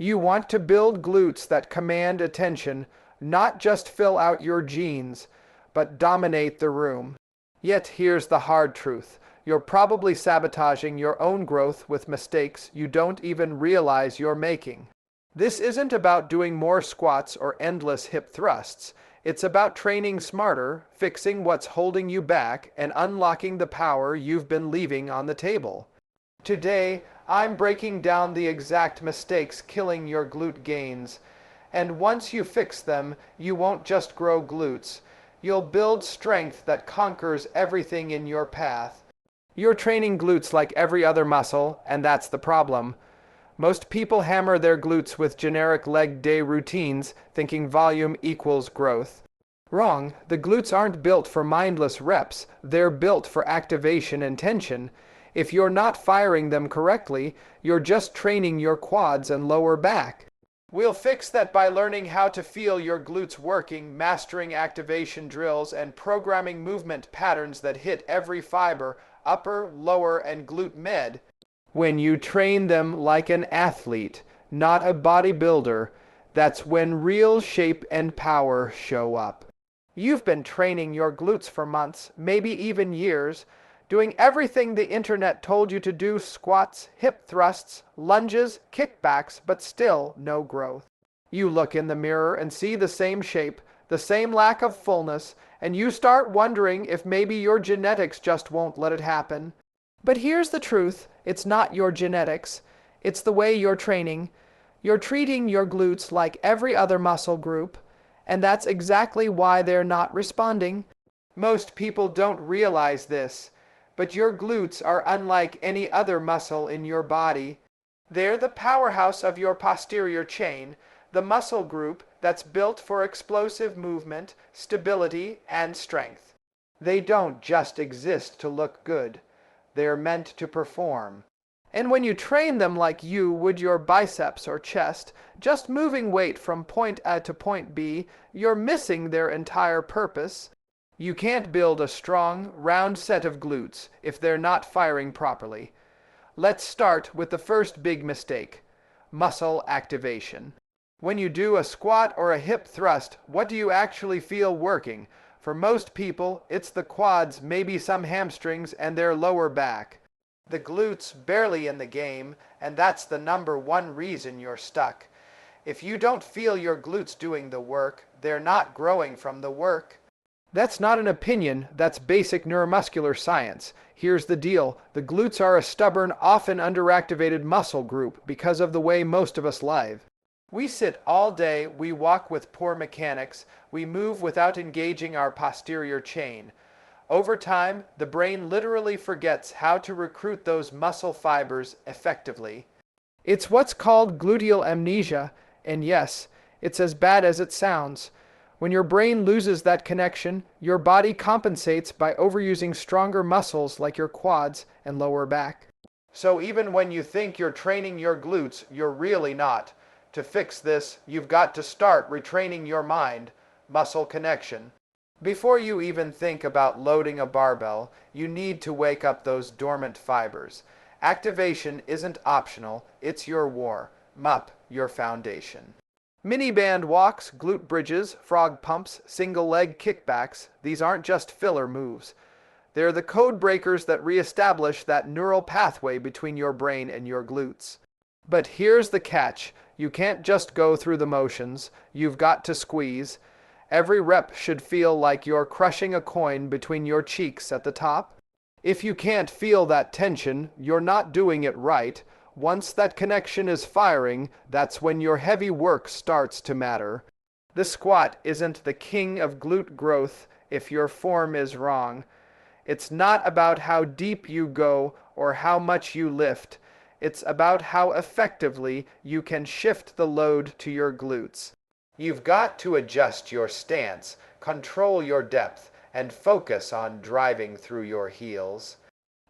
You want to build glutes that command attention, not just fill out your jeans, but dominate the room. Yet here's the hard truth. You're probably sabotaging your own growth with mistakes you don't even realize you're making. This isn't about doing more squats or endless hip thrusts. It's about training smarter, fixing what's holding you back, and unlocking the power you've been leaving on the table. Today, I'm breaking down the exact mistakes killing your glute gains. And once you fix them, you won't just grow glutes. You'll build strength that conquers everything in your path. You're training glutes like every other muscle, and that's the problem. Most people hammer their glutes with generic leg day routines, thinking volume equals growth. Wrong. The glutes aren't built for mindless reps. They're built for activation and tension. If you're not firing them correctly, you're just training your quads and lower back. We'll fix that by learning how to feel your glutes working, mastering activation drills, and programming movement patterns that hit every fiber, upper, lower, and glute med. When you train them like an athlete, not a bodybuilder, that's when real shape and power show up. You've been training your glutes for months, maybe even years, doing everything the internet told you to do: squats, hip thrusts, lunges, kickbacks, but still no growth. You look in the mirror and see the same shape, the same lack of fullness, and you start wondering if maybe your genetics just won't let it happen. But here's the truth. It's not your genetics. It's the way you're training. You're treating your glutes like every other muscle group, and that's exactly why they're not responding. Most people don't realize this, but your glutes are unlike any other muscle in your body. They're the powerhouse of your posterior chain, the muscle group that's built for explosive movement, stability, and strength. They don't just exist to look good. They're meant to perform. And when you train them like you would your biceps or chest, just moving weight from point A to point B, you're missing their entire purpose. You can't build a strong, round set of glutes if they're not firing properly. Let's start with the first big mistake: muscle activation. When you do a squat or a hip thrust, what do you actually feel working? For most people, it's the quads, maybe some hamstrings, and their lower back. The glutes barely in the game, and that's the number one reason you're stuck. If you don't feel your glutes doing the work, they're not growing from the work. That's not an opinion, that's basic neuromuscular science. Here's the deal: the glutes are a stubborn, often underactivated muscle group because of the way most of us live. We sit all day, we walk with poor mechanics, we move without engaging our posterior chain. Over time, the brain literally forgets how to recruit those muscle fibers effectively. It's what's called gluteal amnesia, and yes, it's as bad as it sounds. When your brain loses that connection, your body compensates by overusing stronger muscles like your quads and lower back. So even when you think you're training your glutes, you're really not. To fix this, you've got to start retraining your mind, muscle connection. Before you even think about loading a barbell, you need to wake up those dormant fibers. Activation isn't optional, it's your war. MUP, your foundation. Mini band walks, glute bridges, frog pumps, single leg kickbacks, these aren't just filler moves. They're the code breakers that reestablish that neural pathway between your brain and your glutes. But here's the catch: you can't just go through the motions, you've got to squeeze. Every rep should feel like you're crushing a coin between your cheeks at the top. If you can't feel that tension, you're not doing it right. Once that connection is firing, that's when your heavy work starts to matter. The squat isn't the king of glute growth if your form is wrong. It's not about how deep you go or how much you lift. It's about how effectively you can shift the load to your glutes. You've got to adjust your stance, control your depth, and focus on driving through your heels.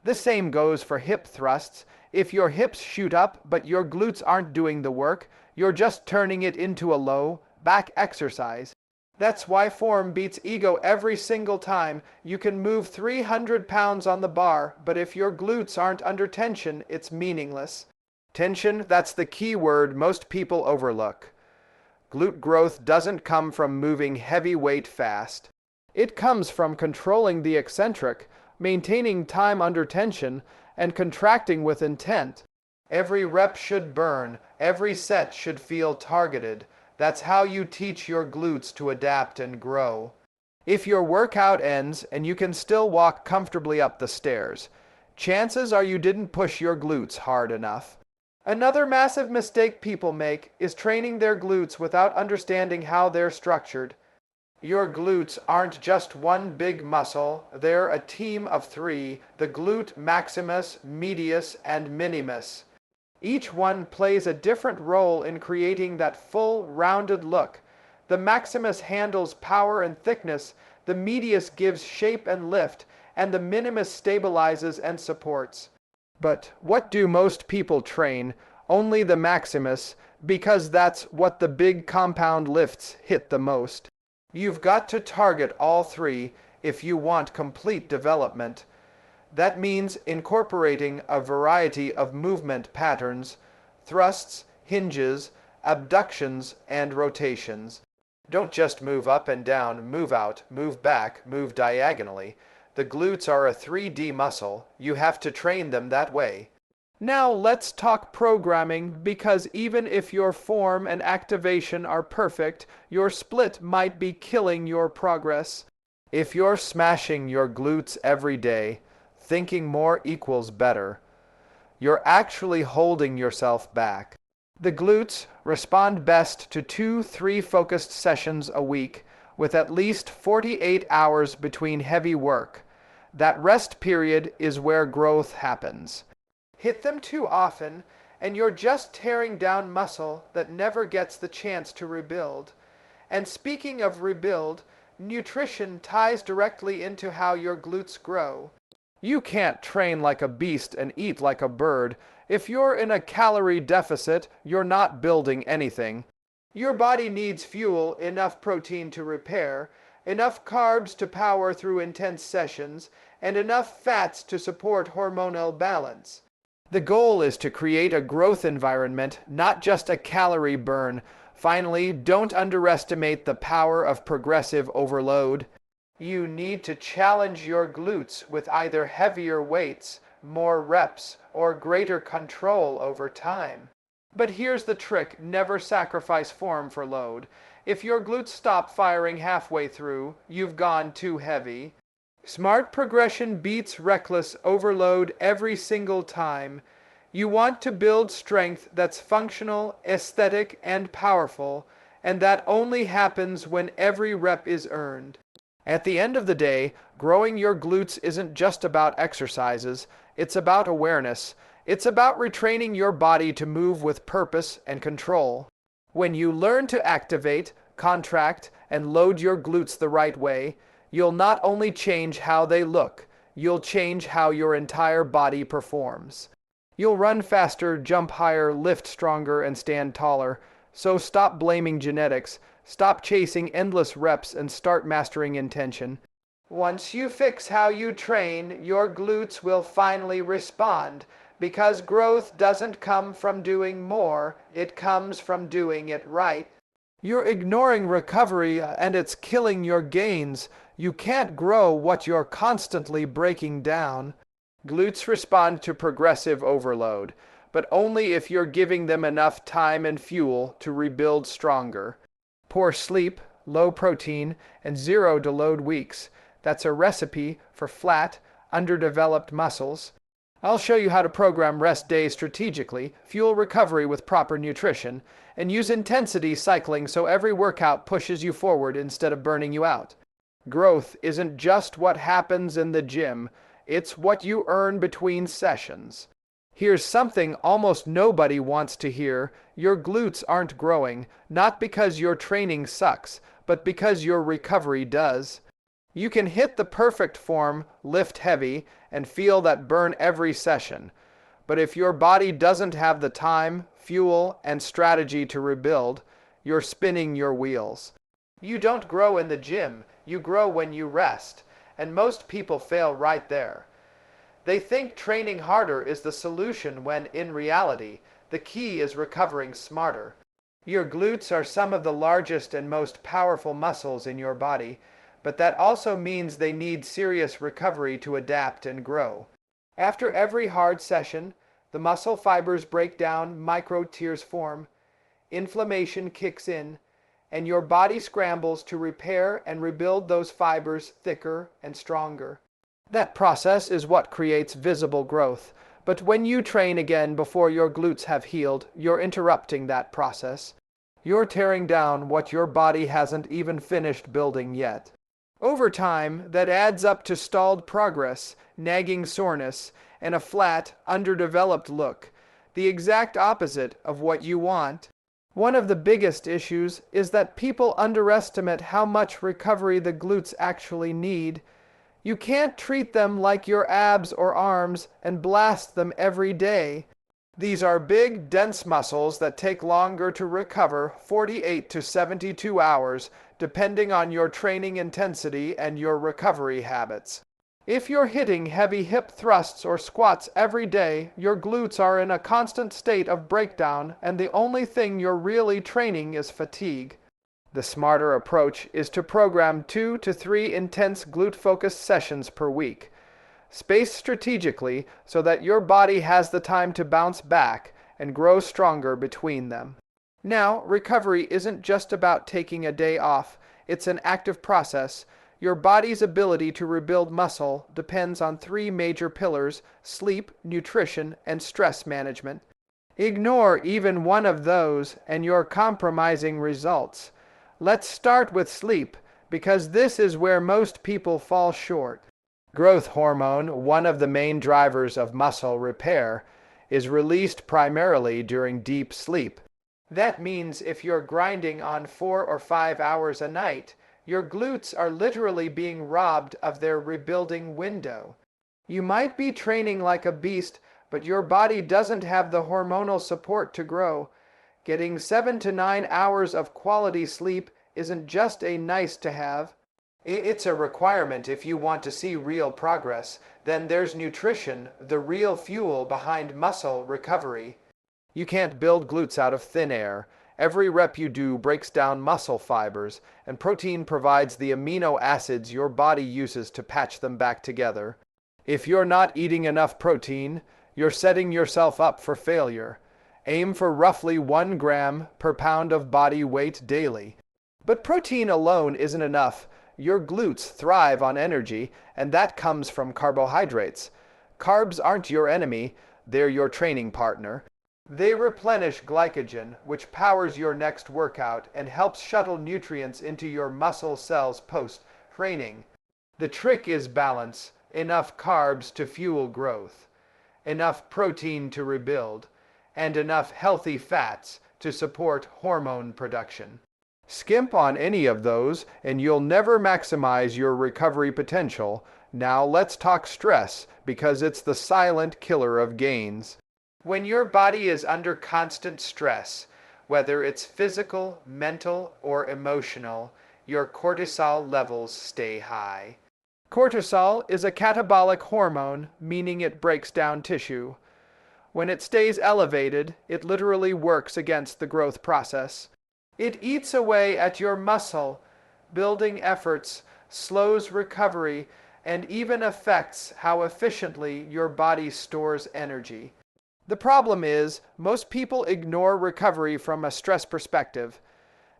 The same goes for hip thrusts. If your hips shoot up but your glutes aren't doing the work, you're just turning it into a low back exercise. That's why form beats ego every single time. You can move 300 pounds on the bar, but if your glutes aren't under tension, it's meaningless. Tension, that's the key word most people overlook. Glute growth doesn't come from moving heavy weight fast. It comes from controlling the eccentric, maintaining time under tension, and contracting with intent. Every rep should burn, every set should feel targeted. That's how you teach your glutes to adapt and grow. If your workout ends and you can still walk comfortably up the stairs, chances are you didn't push your glutes hard enough. Another massive mistake people make is training their glutes without understanding how they're structured. Your glutes aren't just one big muscle, they're a team of three, the glute maximus, medius, and minimus. Each one plays a different role in creating that full, rounded look. The maximus handles power and thickness, the medius gives shape and lift, and the minimus stabilizes and supports. But what do most people train? Only the maximus, because that's what the big compound lifts hit the most. You've got to target all three if you want complete development. That means incorporating a variety of movement patterns, thrusts, hinges, abductions, and rotations. Don't just move up and down, move out, move back, move diagonally. The glutes are a 3D muscle. You have to train them that way. Now let's talk programming, because even if your form and activation are perfect, your split might be killing your progress. If you're smashing your glutes every day, thinking more equals better, you're actually holding yourself back. The glutes respond best to 2-3 focused sessions a week, with at least 48 hours between heavy work. That rest period is where growth happens. Hit them too often, and you're just tearing down muscle that never gets the chance to rebuild. And speaking of rebuild, nutrition ties directly into how your glutes grow. You can't train like a beast and eat like a bird. If you're in a calorie deficit, you're not building anything. Your body needs fuel, enough protein to repair, enough carbs to power through intense sessions, and enough fats to support hormonal balance. The goal is to create a growth environment, not just a calorie burn. Finally, don't underestimate the power of progressive overload. You need to challenge your glutes with either heavier weights, more reps, or greater control over time. But here's the trick: never sacrifice form for load. If your glutes stop firing halfway through, you've gone too heavy. Smart progression beats reckless overload every single time. You want to build strength that's functional, aesthetic, and powerful, and that only happens when every rep is earned. At the end of the day, growing your glutes isn't just about exercises, it's about awareness. It's about retraining your body to move with purpose and control. When you learn to activate, contract, and load your glutes the right way, you'll not only change how they look, you'll change how your entire body performs. You'll run faster, jump higher, lift stronger, and stand taller. So stop blaming genetics, stop chasing endless reps, and start mastering intention. Once you fix how you train, your glutes will finally respond, because growth doesn't come from doing more, it comes from doing it right. You're ignoring recovery, and it's killing your gains. You can't grow what you're constantly breaking down. Glutes respond to progressive overload, but only if you're giving them enough time and fuel to rebuild stronger. Poor sleep, low protein, and zero to load weeks. That's a recipe for flat, underdeveloped muscles. I'll show you how to program rest days strategically, fuel recovery with proper nutrition, and use intensity cycling so every workout pushes you forward instead of burning you out. Growth isn't just what happens in the gym, it's what you earn between sessions. Here's something almost nobody wants to hear: your glutes aren't growing, not because your training sucks, but because your recovery does. You can hit the perfect form, lift heavy, and feel that burn every session. But if your body doesn't have the time, fuel, and strategy to rebuild, you're spinning your wheels. You don't grow in the gym, you grow when you rest, and most people fail right there. They think training harder is the solution when, in reality, The key is recovering smarter. Your glutes are some of the largest and most powerful muscles in your body, but that also means they need serious recovery to adapt and grow. After every hard session, the muscle fibers break down, micro tears form, inflammation kicks in, and your body scrambles to repair and rebuild those fibers thicker and stronger. That process is what creates visible growth. But when you train again before your glutes have healed, you're interrupting that process. You're tearing down what your body hasn't even finished building yet. Over time, that adds up to stalled progress, nagging soreness, and a flat, underdeveloped look, the exact opposite of what you want. One of the biggest issues is that people underestimate how much recovery the glutes actually need. You can't treat them like your abs or arms and blast them every day. These are big, dense muscles that take longer to recover, 48 to 72 hours, depending on your training intensity and your recovery habits. If you're hitting heavy hip thrusts or squats every day, your glutes are in a constant state of breakdown, and the only thing you're really training is fatigue. The smarter approach is to program 2 to 3 intense glute-focused sessions per week. Space strategically so that your body has the time to bounce back and grow stronger between them. Now, recovery isn't just about taking a day off. It's an active process. Your body's ability to rebuild muscle depends on 3 major pillars: sleep, nutrition, and stress management. Ignore even one of those and you're compromising results. Let's start with sleep, because this is where most people fall short. Growth hormone, one of the main drivers of muscle repair, is released primarily during deep sleep. That means if you're grinding on 4 or 5 hours a night, your glutes are literally being robbed of their rebuilding window. You might be training like a beast, but your body doesn't have the hormonal support to grow. Getting 7 to 9 hours of quality sleep isn't just a nice to have. It's a requirement if you want to see real progress. Then there's nutrition, the real fuel behind muscle recovery. You can't build glutes out of thin air. Every rep you do breaks down muscle fibers, and protein provides the amino acids your body uses to patch them back together. If you're not eating enough protein, you're setting yourself up for failure. Aim for roughly 1 gram per pound of body weight daily. But protein alone isn't enough. Your glutes thrive on energy, and that comes from carbohydrates. Carbs aren't your enemy, they're your training partner. They replenish glycogen, which powers your next workout and helps shuttle nutrients into your muscle cells post-training. The trick is balance: enough carbs to fuel growth, enough protein to rebuild, and enough healthy fats to support hormone production. Skimp on any of those and you'll never maximize your recovery potential. Now let's talk stress, because it's the silent killer of gains. When your body is under constant stress, whether it's physical, mental, or emotional, your cortisol levels stay high. Cortisol is a catabolic hormone, meaning it breaks down tissue. When it stays elevated, it literally works against the growth process. It eats away at your muscle building efforts, slows recovery, and even affects how efficiently your body stores energy. The problem is, most people ignore recovery from a stress perspective.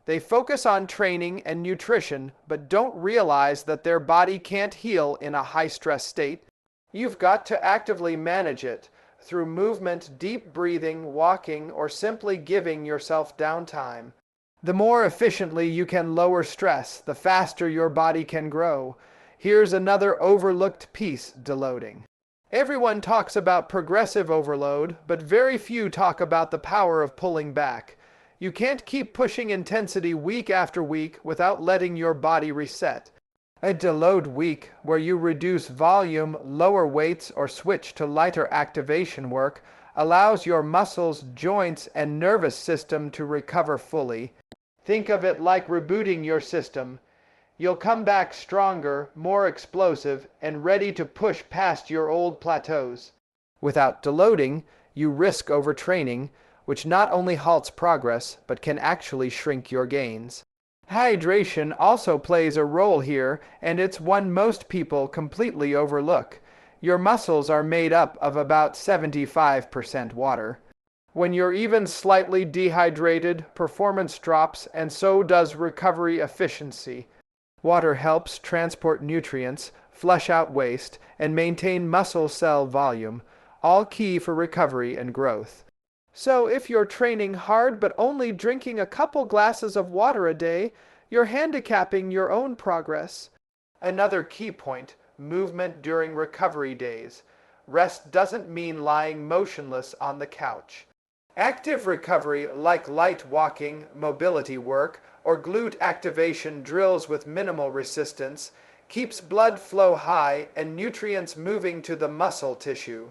They focus on training and nutrition, but don't realize that their body can't heal in a high-stress state. You've got to actively manage it through movement, deep breathing, walking, or simply giving yourself downtime. The more efficiently you can lower stress, the faster your body can grow. Here's another overlooked piece: deloading. Everyone talks about progressive overload, but very few talk about the power of pulling back. You can't keep pushing intensity week after week without letting your body reset. A deload week, where you reduce volume, lower weights, or switch to lighter activation work, allows your muscles, joints, and nervous system to recover fully. Think of it like rebooting your system. You'll come back stronger, more explosive, and ready to push past your old plateaus. Without deloading, you risk overtraining, which not only halts progress, but can actually shrink your gains. Hydration also plays a role here, and it's one most people completely overlook. Your muscles are made up of about 75% water. When you're even slightly dehydrated, performance drops, and so does recovery efficiency. Water helps transport nutrients, flush out waste, and maintain muscle cell volume, all key for recovery and growth. So if you're training hard but only drinking a couple glasses of water a day, you're handicapping your own progress. Another key point, movement during recovery days. Rest doesn't mean lying motionless on the couch. Active recovery, like light walking, mobility work, or glute activation drills with minimal resistance, keeps blood flow high and nutrients moving to the muscle tissue.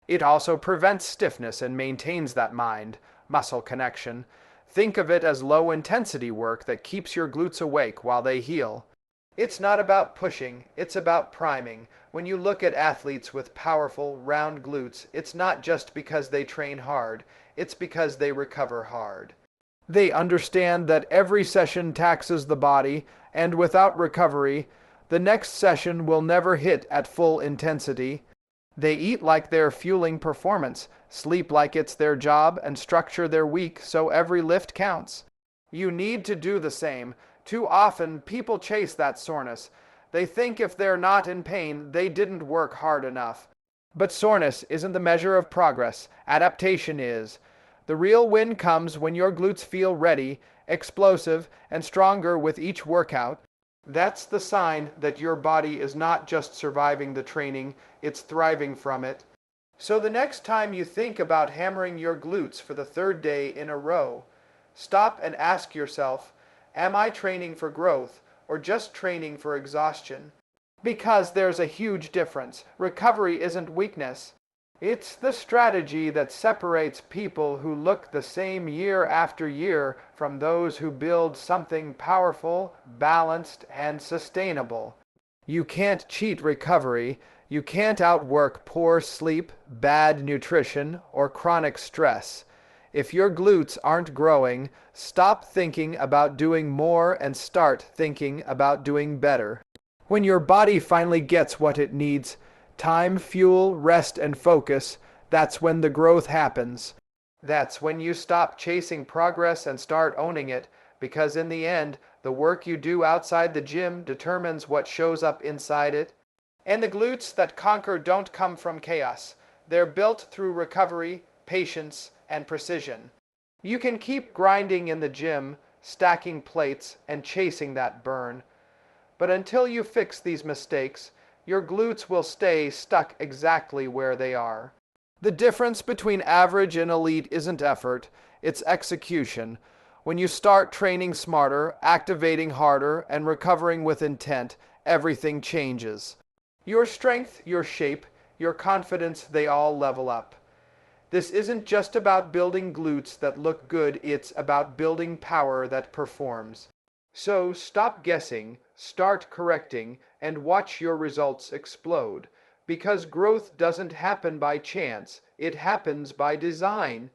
It also prevents stiffness and maintains that mind-muscle connection. Think of it as low-intensity work that keeps your glutes awake while they heal. It's not about pushing, it's about priming. When you look at athletes with powerful, round glutes, it's not just because they train hard, it's because they recover hard. They understand that every session taxes the body, and without recovery, the next session will never hit at full intensity. They eat like they're fueling performance, sleep like it's their job, and structure their week so every lift counts. You need to do the same. Too often, people chase that soreness. They think if they're not in pain, they didn't work hard enough. But soreness isn't the measure of progress. Adaptation is. The real win comes when your glutes feel ready, explosive, and stronger with each workout. That's the sign that your body is not just surviving the training, it's thriving from it. So the next time you think about hammering your glutes for the third day in a row, stop and ask yourself, am I training for growth or just training for exhaustion? Because there's a huge difference. Recovery isn't weakness. It's the strategy that separates people who look the same year after year from those who build something powerful, balanced, and sustainable. You can't cheat recovery. You can't outwork poor sleep, bad nutrition, or chronic stress. If your glutes aren't growing, stop thinking about doing more and start thinking about doing better. When your body finally gets what it needs, time, fuel, rest, and focus, that's when the growth happens. That's when you stop chasing progress and start owning it, because in the end, the work you do outside the gym determines what shows up inside it. And the glutes that conquer don't come from chaos. They're built through recovery, patience, and precision. You can keep grinding in the gym, stacking plates, and chasing that burn. But until you fix these mistakes, your glutes will stay stuck exactly where they are. The difference between average and elite isn't effort, it's execution. When you start training smarter, activating harder, and recovering with intent, everything changes. Your strength, your shape, your confidence, they all level up. This isn't just about building glutes that look good, it's about building power that performs. So stop guessing, start correcting, and watch your results explode. Because growth doesn't happen by chance, it happens by design.